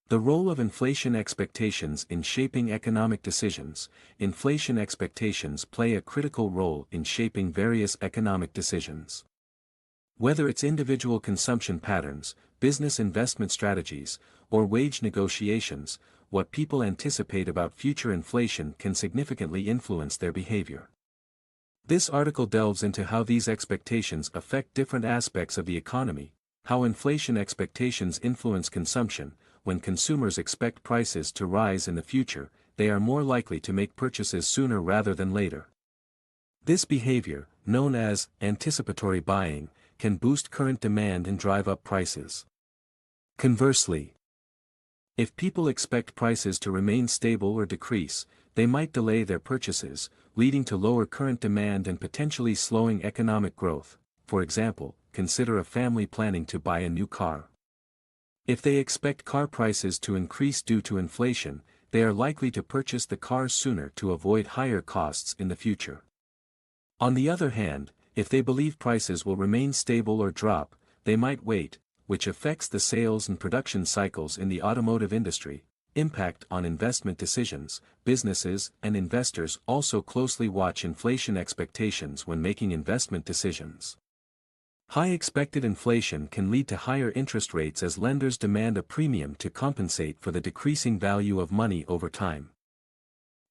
The role of inflation expectations in shaping economic decisions. Inflation expectations play a critical role in shaping various economic decisions. Whether it's individual consumption patterns, business investment strategies, or wage negotiations, what people anticipate about future inflation can significantly influence their behavior. This article delves into how these expectations affect different aspects of the economy, how inflation expectations influence consumption. When consumers expect prices to rise in the future, they are more likely to make purchases sooner rather than later. This behavior, known as anticipatory buying, can boost current demand and drive up prices. Conversely, if people expect prices to remain stable or decrease, they might delay their purchases, leading to lower current demand and potentially slowing economic growth. For example, consider a family planning to buy a new car. If they expect car prices to increase due to inflation, they are likely to purchase the car sooner to avoid higher costs in the future. On the other hand, if they believe prices will remain stable or drop, they might wait, which affects the sales and production cycles in the automotive industry. Impact on investment decisions. Businesses and investors also closely watch inflation expectations when making investment decisions. High expected inflation can lead to higher interest rates as lenders demand a premium to compensate for the decreasing value of money over time.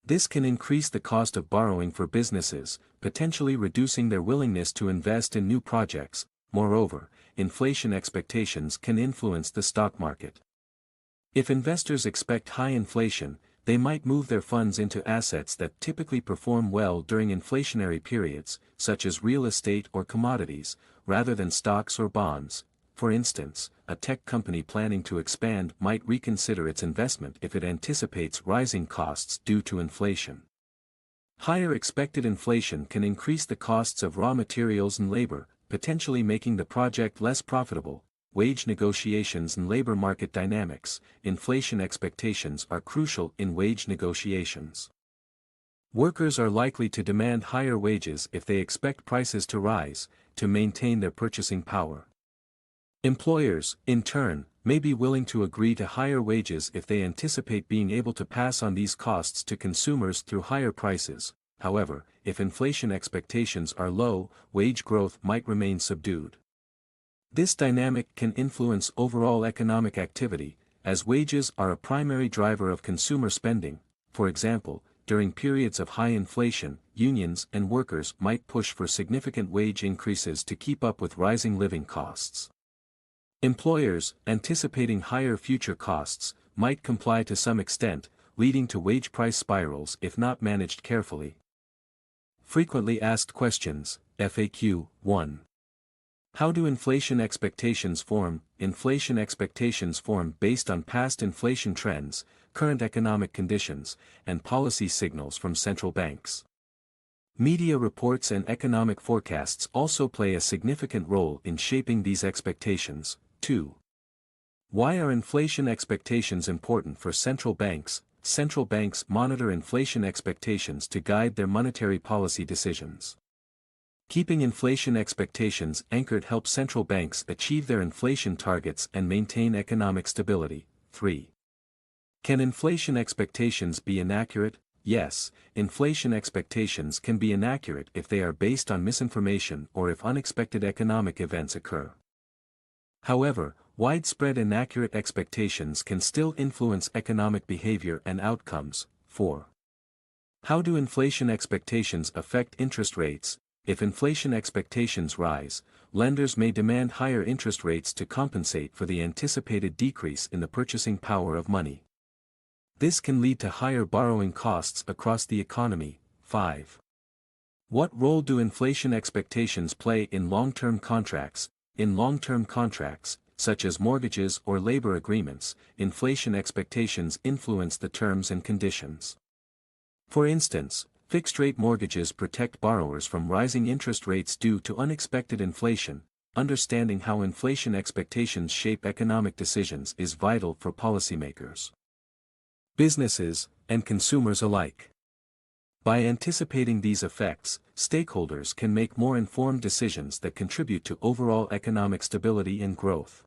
This can increase the cost of borrowing for businesses, potentially reducing their willingness to invest in new projects. Moreover, inflation expectations can influence the stock market. If investors expect high inflation, they might move their funds into assets that typically perform well during inflationary periods, such as real estate or commodities, rather than stocks or bonds. For instance, a tech company planning to expand might reconsider its investment if it anticipates rising costs due to inflation. Higher expected inflation can increase the costs of raw materials and labor, potentially making the project less profitable. Wage negotiations and labor market dynamics. Inflation expectations are crucial in wage negotiations. Workers are likely to demand higher wages if they expect prices to rise, to maintain their purchasing power. Employers, in turn, may be willing to agree to higher wages if they anticipate being able to pass on these costs to consumers through higher prices. However, if inflation expectations are low, wage growth might remain subdued. This dynamic can influence overall economic activity, as wages are a primary driver of consumer spending. For example, during periods of high inflation, unions and workers might push for significant wage increases to keep up with rising living costs. Employers, anticipating higher future costs, might comply to some extent, leading to wage price spirals if not managed carefully. Frequently asked questions, FAQ 1. How do inflation expectations form? Inflation expectations form based on past inflation trends, current economic conditions, and policy signals from central banks. Media reports and economic forecasts also play a significant role in shaping these expectations. 2. Why are inflation expectations important for central banks? Central banks monitor inflation expectations to guide their monetary policy decisions. Keeping inflation expectations anchored helps central banks achieve their inflation targets and maintain economic stability. 3. Can inflation expectations be inaccurate? Yes, inflation expectations can be inaccurate if they are based on misinformation or if unexpected economic events occur. However, widespread inaccurate expectations can still influence economic behavior and outcomes. 4. How do inflation expectations affect interest rates? If inflation expectations rise, lenders may demand higher interest rates to compensate for the anticipated decrease in the purchasing power of money. This can lead to higher borrowing costs across the economy. 5. What role do inflation expectations play in long-term contracts? In long-term contracts, such as mortgages or labor agreements, inflation expectations influence the terms and conditions. For instance, fixed-rate mortgages protect borrowers from rising interest rates due to unexpected inflation. Understanding how inflation expectations shape economic decisions is vital for policymakers, businesses, and consumers alike. By anticipating these effects, stakeholders can make more informed decisions that contribute to overall economic stability and growth.